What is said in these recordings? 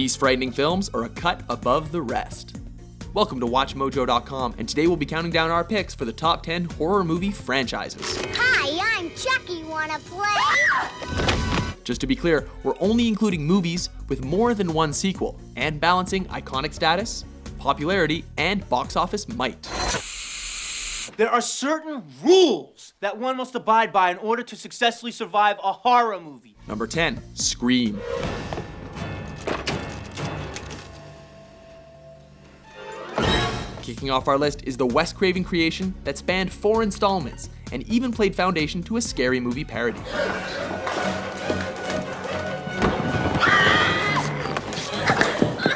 These frightening films are a cut above the rest. Welcome to WatchMojo.com, and today we'll be counting down our picks for the top 10 horror movie franchises. Hi, I'm Chucky. Wanna play? Just to be clear, we're only including movies with more than one sequel, and balancing iconic status, popularity, and box office might. There are certain rules that one must abide by in order to successfully survive a horror movie. Number 10, Scream. Kicking off our list is the Wes Craven creation that spanned 4 installments and even played foundation to a scary movie parody.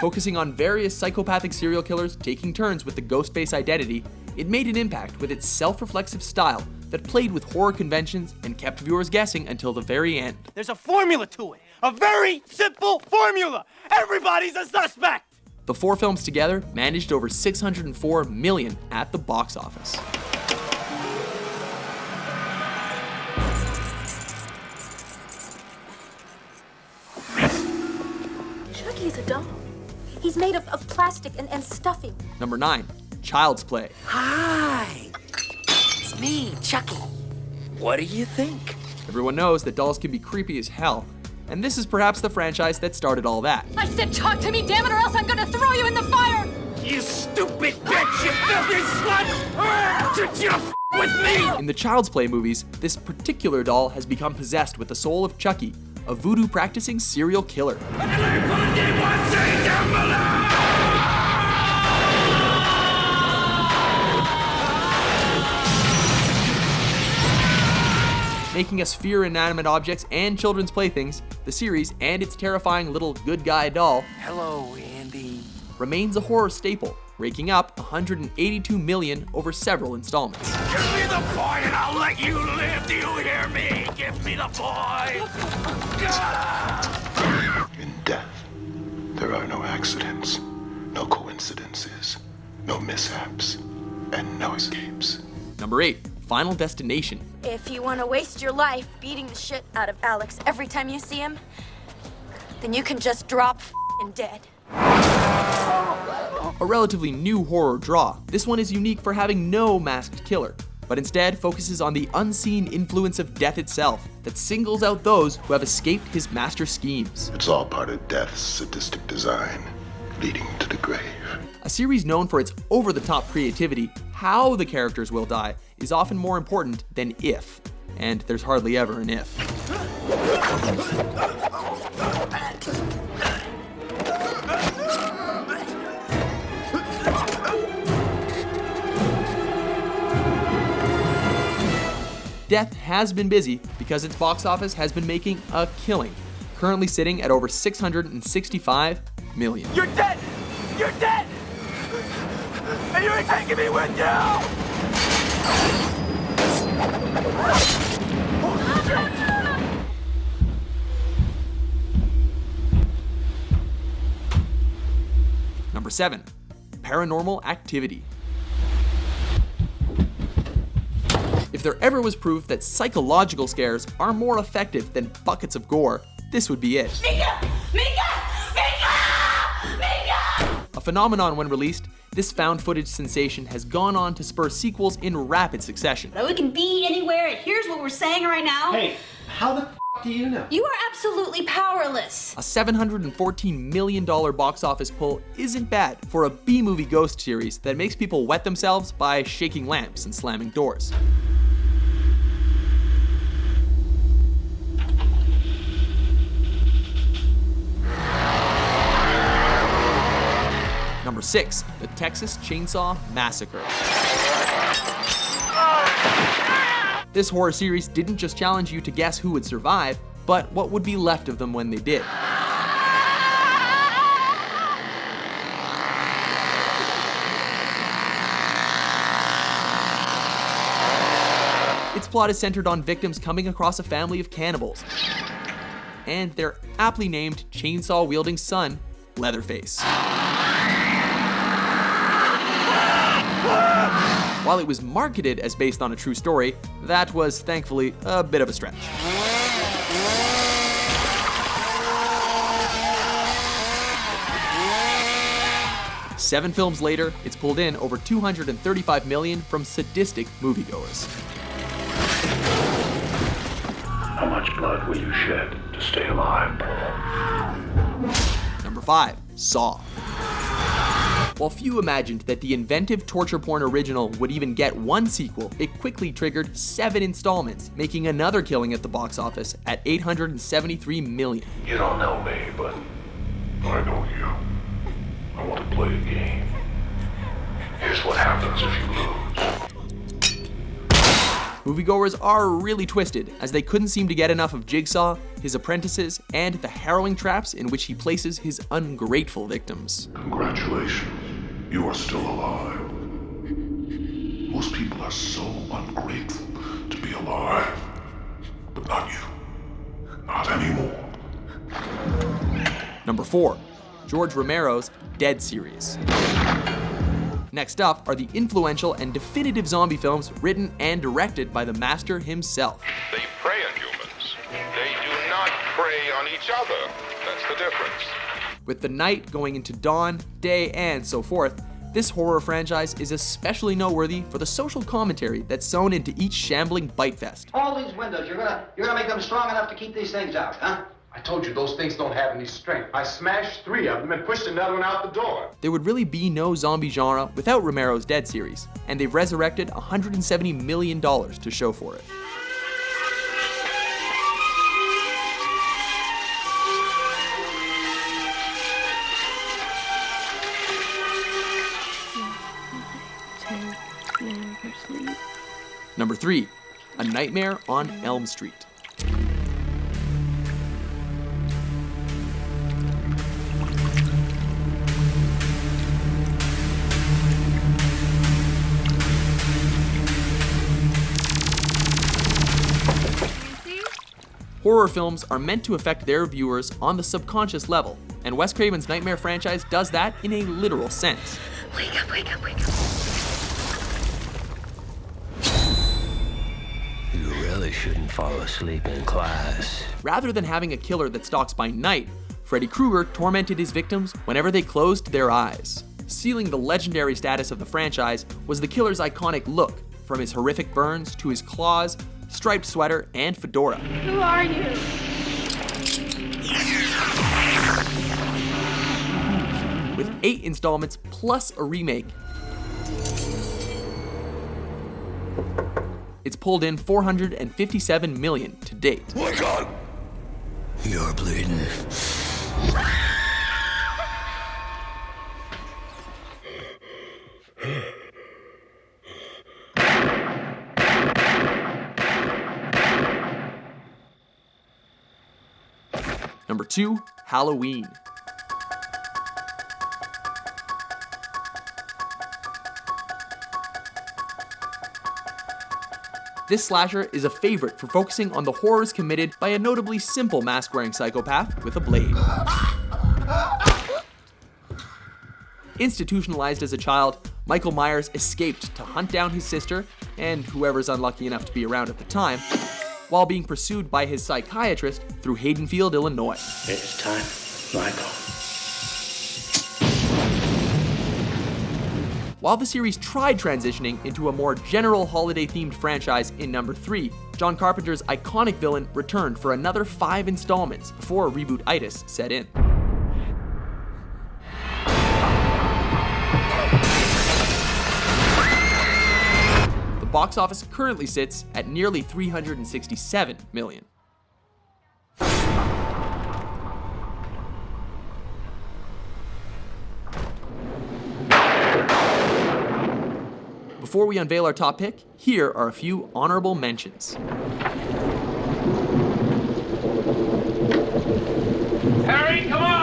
Focusing on various psychopathic serial killers taking turns with the Ghostface identity, it made an impact with its self-reflexive style that played with horror conventions and kept viewers guessing until the very end. There's a formula to it. A very simple formula. Everybody's a suspect. The 4 films together managed over $604 million at the box office. Chucky's a doll. He's made of plastic and stuffing. Number 9, Child's Play. Hi, it's me, Chucky. What do you think? Everyone knows that dolls can be creepy as hell, and this is perhaps the franchise that started all that. I said talk to me, damn it, or else I'm gonna throw you in the fire! You stupid bitch, you filthy slut! Did you with me? In the Child's Play movies, this particular doll has become possessed with the soul of Chucky, a voodoo-practicing serial killer. Making us fear inanimate objects and children's playthings, the series and its terrifying little good guy doll Hello, Andy. remains a horror staple, raking up $182 million over several installments. Give me the boy and I'll let you live. Do you hear me? Give me the boy. In death, there are no accidents, no coincidences, no mishaps, and no escapes. Number 8, Final Destination. If you want to waste your life beating the shit out of Alex every time you see him, then you can just drop dead. A relatively new horror draw, this one is unique for having no masked killer, but instead focuses on the unseen influence of death itself that singles out those who have escaped his master schemes. It's all part of death's sadistic design, leading to the grave. A series known for its over-the-top creativity, how the characters will die is often more important than if, and there's hardly ever an if. Death has been busy because its box office has been making a killing, currently sitting at over $665 million. You're dead. You're dead. And you ain't taking me with you. Number 7, Paranormal Activity. If there ever was proof that psychological scares are more effective than buckets of gore, this would be it. Mika! A phenomenon when released, this found footage sensation has gone on to spur sequels in rapid succession. We can be anywhere, and here's what we're saying right now. Hey, how the f*** do you know? You are absolutely powerless. A $714 million box office pull isn't bad for a B-movie ghost series that makes people wet themselves by shaking lamps and slamming doors. Number 6, the Texas Chainsaw Massacre. This horror series didn't just challenge you to guess who would survive, but what would be left of them when they did. Its plot is centered on victims coming across a family of cannibals and their aptly named chainsaw-wielding son, Leatherface. While it was marketed as based on a true story, that was thankfully a bit of a stretch. 7 films later, it's pulled in over $235 million from sadistic moviegoers. How much blood will you shed to stay alive, Paul? Number 5. Saw. While few imagined that the inventive torture porn original would even get one sequel, it quickly triggered 7 installments, making another killing at the box office at $873 million. You don't know me, but I know you. I want to play a game. Here's what happens if you lose. Moviegoers are really twisted, as they couldn't seem to get enough of Jigsaw, his apprentices, and the harrowing traps in which he places his ungrateful victims. Congratulations, you are still alive. Most people are so ungrateful to be alive, but not you. Not anymore. Number 4. George Romero's Dead series. Next up are the influential and definitive zombie films written and directed by the master himself. They prey on humans. They do not prey on each other. That's the difference. With the night going into dawn, day, and so forth, this horror franchise is especially noteworthy for the social commentary that's sewn into each shambling bite fest. All these windows, you're gonna make them strong enough to keep these things out, huh? I told you those things don't have any strength. I smashed 3 of them and pushed another one out the door. There would really be no zombie genre without Romero's Dead series, and they've resurrected $170 million to show for it. Number 3. A Nightmare on Elm Street. Horror films are meant to affect their viewers on the subconscious level, and Wes Craven's Nightmare franchise does that in a literal sense. Wake up, wake up, wake up. You really shouldn't fall asleep in class. Rather than having a killer that stalks by night, Freddy Krueger tormented his victims whenever they closed their eyes. Sealing the legendary status of the franchise was the killer's iconic look, from his horrific burns to his claws, striped sweater, and fedora. Who are you? With 8 installments plus a remake, it's pulled in $457 million to date. Oh my God! You're bleeding. Number 2, Halloween. This slasher is a favorite for focusing on the horrors committed by a notably simple mask-wearing psychopath with a blade. Institutionalized as a child, Michael Myers escaped to hunt down his sister, and whoever's unlucky enough to be around at the time, while being pursued by his psychiatrist through Haydenfield, Illinois. It's time, Michael. While the series tried transitioning into a more general holiday-themed franchise in number 3, John Carpenter's iconic villain returned for another 5 installments before reboot-itis set in. The box office currently sits at nearly $367 million. Before we unveil our top pick, here are a few honorable mentions. Harry, come on!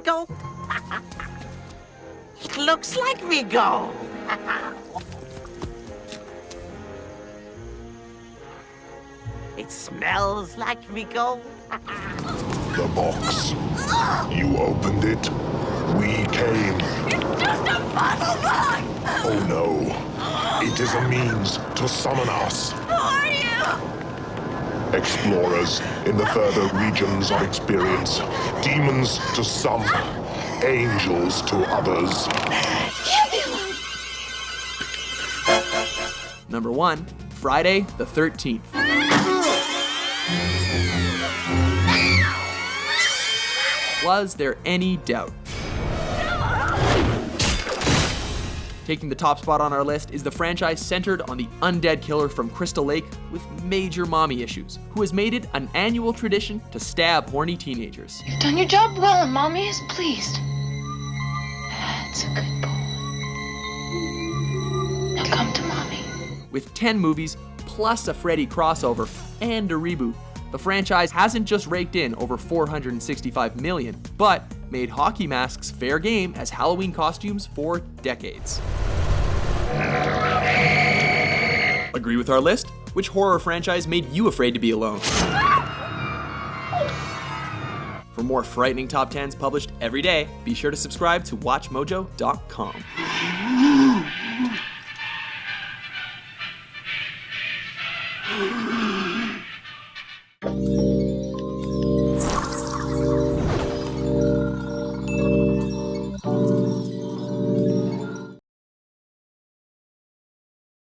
go? It looks like me go. It smells like me go. The box. You opened it. We came. It's just a puzzle box! Oh no. It is a means to summon us. Who are you? Explorers in the further regions of experience. Demons to some. Angels to others. Number 1, Friday the 13th. Was there any doubt? Taking the top spot on our list is the franchise centered on the undead killer from Crystal Lake with major mommy issues, who has made it an annual tradition to stab horny teenagers. You've done your job well and Mommy is pleased. That's a good boy. Now come to Mommy. With 10 movies, plus a Freddy crossover, and a reboot, the franchise hasn't just raked in over $465 million, but made hockey masks fair game as Halloween costumes for decades. Agree with our list? Which horror franchise made you afraid to be alone? For more frightening top 10s published every day, be sure to subscribe to WatchMojo.com.